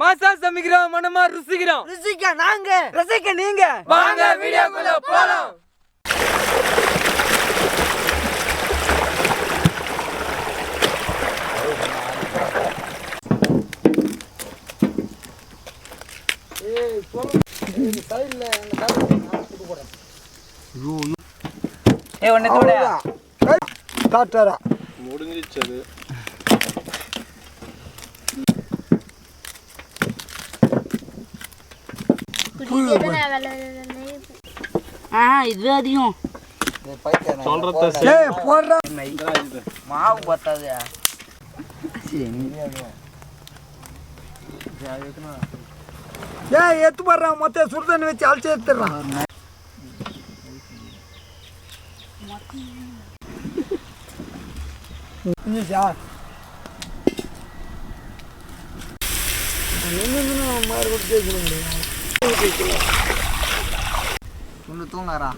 மாசா சமைக்கிறோம், மனமா ருசிக்கிறோம். ருசிக்க நாங்க, ரசிக்க நீங்க. வாங்க வீடியோக்குள்ள போலாம். முடிஞ்சிச்சு. இது அதிகம் மாவு பத்தாது. எத்து போடுறான் மொத்த சுடுதண்ணி வச்சு அழைச்சி எடுத்துடுறான். தூங்காரா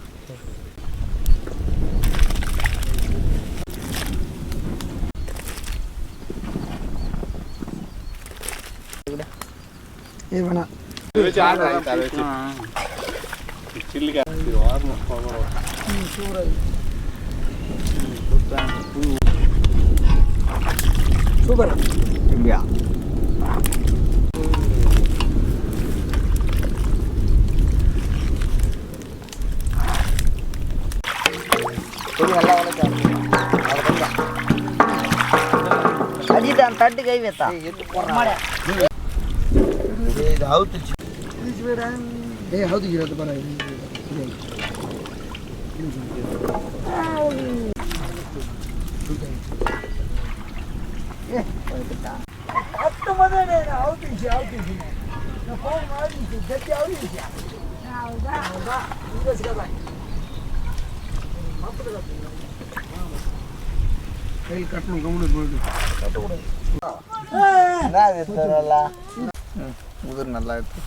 சூப்பர். அஜிதான் தட்டு கை வைத்தா முதிர் நல்லா இருக்கு.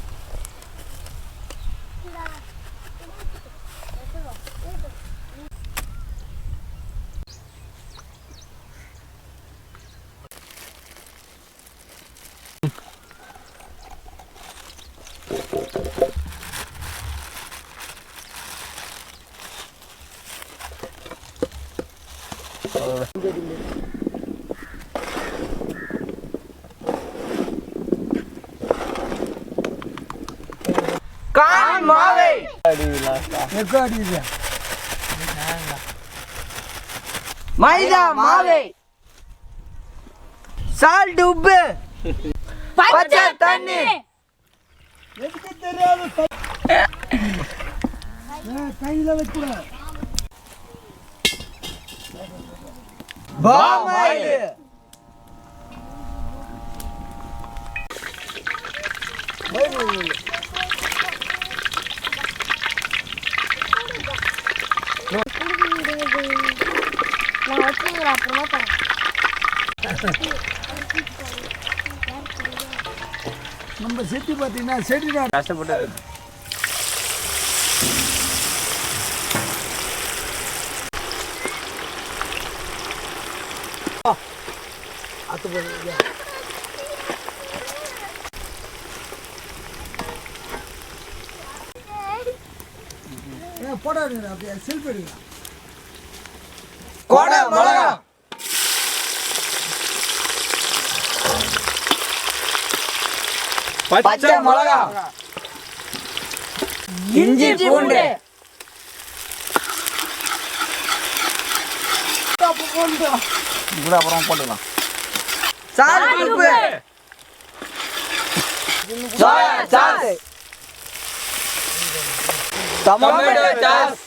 மைதா மாவை, சால்ட், உப்பு, பச்சை தண்ணி. கையில வைக்கூட நம்ம செட்டி பார்த்தீங்கன்னா செடி தான் கஷ்டப்பட்டு போடாது அப்படியே செல்ஃபி எடுக்கலாம். கோடை மிளகா, பச்சை மிளகா, இஞ்சி பூண்டு, அப்புறம் போட்டுக்கலாம். சால்ட், உப்பு, soya sauce, tomato sauce,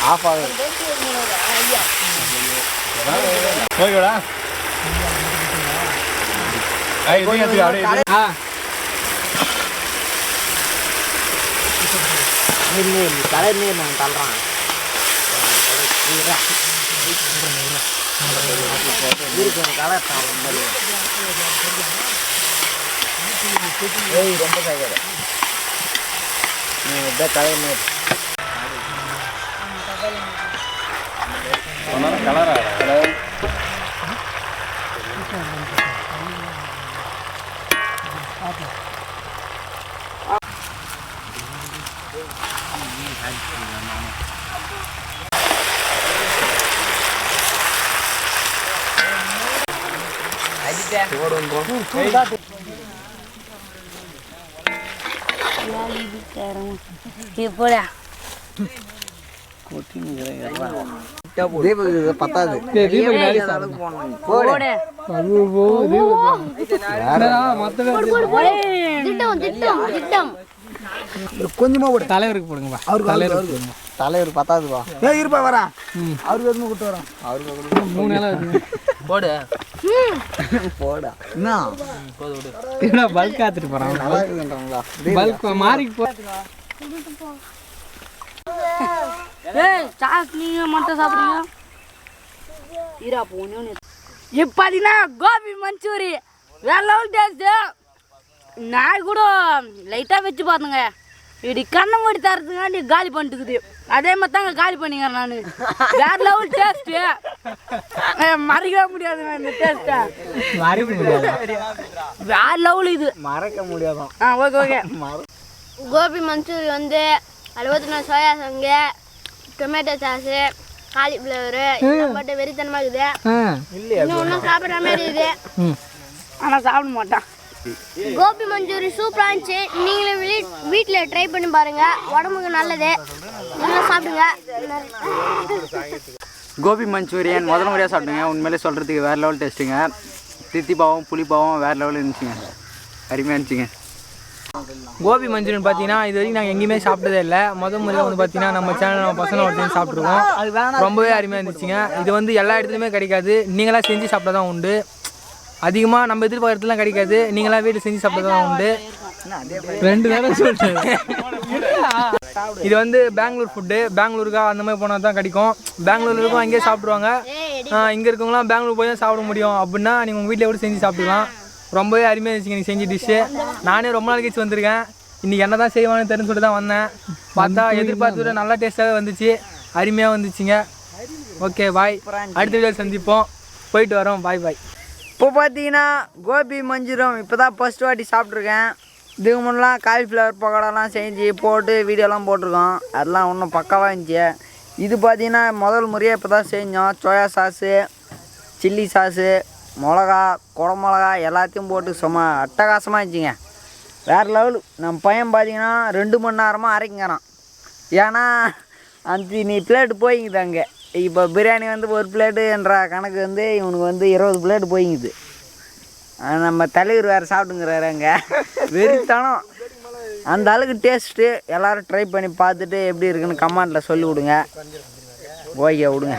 off ஆகுது. ஓகேடா. நீர் கடை நீர் நான் தள்ளுறான். ரொம்ப சாய்க்காத கலர் கலரா பத்தாது கொஞ்சமா போடு தலைவருக்கு போடுங்கப்பா அவருக்கு தலைவர் பத்தாதுப்பா இருப்பா வரா அவருக்கு எதுவும் கூட்டு வரோம் அவருக்கு 3 நாளா போடு போடா என்ன பல்க் காத்துட்டு போறான் நல்லா இருக்குன்றாங்களா பல்க் மாறி போ ஏய் சாஸ் நீங்க மட்டும் சாப்பிடுங்க ஈரா போனே இப்படினா கோபி மஞ்சூரி வேற லெவல் டேஸ்ட் நான் கூட லைட்டா வெச்சு பாத்துங்க இப்படி கண்ணை மூடி தரதுக்காண்டி காலி பண்ணிட்டுக்குது அதே மாதிரி தாங்க காலி பண்ணிக்கிறேன் நான் வேற லெவல் டேஸ்ட் மறக்கவே முடியாது இந்த டேஸ்ட்டை மறக்க முடியாது வேற லெவல் இது மறக்க முடியாதான் ஓகே ஓகே கோபி மஞ்சூரி வந்து 64 சோயா சங்கு டொமேட்டோ சாஸு காலிஃப்ளவரு போட்டு வெறித்தனமாக இருக்குது இன்னும் ஒன்றும் சாப்பிட்ற மாதிரி இருக்குது ஆனால் சாப்பிட மாட்டான் கோபி மஞ்சூரி சூப்பராக இருந்துச்சு நீங்களும் வீட்டில் ட்ரை பண்ணி பாருங்கள் உடம்புக்கு நல்லது நீங்களும் சாப்பிடுங்க கோபி மஞ்சூரியன் முதல் முறையாக சாப்பிடுங்க உண்மையிலே சொல்கிறதுக்கு வேறு லெவல் டேஸ்ட்டுங்க தித்திப்பாவும் புளிப்பாவும் வேறு லெவலில் இருந்துச்சுங்க அருமையாக இருந்துச்சுங்க கோபி மஞ்சூரியன் பார்த்தீங்கன்னா இது வரைக்கும் நாங்கள் எங்கேயுமே சாப்பிட்டதே இல்லை முதல் முறையாக வந்து பார்த்தீங்கன்னா நம்ம சேனல் நம்ம பசங்க ஒரு டைம் சாப்பிட்ருக்கோம் ரொம்பவே அருமையாக இருந்துச்சுங்க இது வந்து எல்லா இடத்துலையுமே கிடைக்காது நீங்களாக செஞ்சு சாப்பிட்டா தான் உண்டு அதிகமாக நம்ம எதிர்பார்க்கறதுலாம் கிடைக்காது நீங்களாம் வீட்டில் செஞ்சு சாப்பிட்டா தான் உண்டு 2 தடவை சொல்லிட்டேன் இது வந்து பெங்களூர் ஃபுட்டு பெங்களூருக்கா அந்த மாதிரி போனால் தான் கிடைக்கும் பெங்களூர்ல இருக்கும் அங்கேயே சாப்பிடுவாங்க இங்கே இருக்கவங்களாம் பெங்களூர் போய் தான் சாப்பிட முடியும் அப்படின்னா நீங்கள் உங்கள் வீட்டில் கூட செஞ்சு சாப்பிட்டுக்கலாம் ரொம்பவே அருமையாக இருந்துச்சுங்க நீங்கள் செஞ்ச டிஷ்ஷு நானே ரொம்ப நாள் கழிச்சு வந்திருக்கேன் இன்றைக்கி என்ன தான் செய்வான்னு தெரிஞ்சு சொல்லிட்டு தான் வந்தேன் பார்த்தா எதிர்பார்த்து நல்லா டேஸ்ட்டாகவே வந்துச்சு அருமையாக வந்துச்சுங்க ஓகே பாய் அடுத்த வீடியோ சந்திப்போம் போயிட்டு வரோம் பாய் பாய் இப்போ பார்த்தீங்கன்னா கோபி மஞ்சூரம் இப்போ தான் ஃபஸ்ட் வாட்டி சாப்பிட்ருக்கேன் இதுக்கு முன்னெலாம் காலிஃப்ளவர் பக்கோடாலாம் செஞ்சு போட்டு வீடியோலாம் போட்டிருக்கோம் அதெல்லாம் ஒன்றும் பக்காவாக இருந்துச்சு இது பார்த்தீங்கன்னா முதல் முறையாக இப்போ தான் செஞ்சோம் சோயா சாஸு சில்லி சாஸு மிளகா குடமிளகா எல்லாத்தையும் போட்டு சும்மா அட்டகாசமாக இருந்துச்சுங்க வேறு லெவலு நம்ம பையன் பார்த்தீங்கன்னா 2 மணி நேரமாக அரைக்கிறான் ஏன்னா அந்த நீ பிளேட்டு போய்ங்குது அங்கே இப்போ பிரியாணி வந்து 1 பிளேட்டுன்ற கணக்கு வந்து இவனுக்கு வந்து 20 பிளேட்டு போய்ங்குது நம்ம தலைவர் வேறு சாப்பிட்டுங்கிறாரு அங்கே வெறித்தனம் அந்த அளவுக்கு டேஸ்ட்டு எல்லோரும் ட்ரை பண்ணி பார்த்துட்டு எப்படி இருக்குன்னு கமெண்டில் சொல்லி விடுங்க ஓகே விடுங்க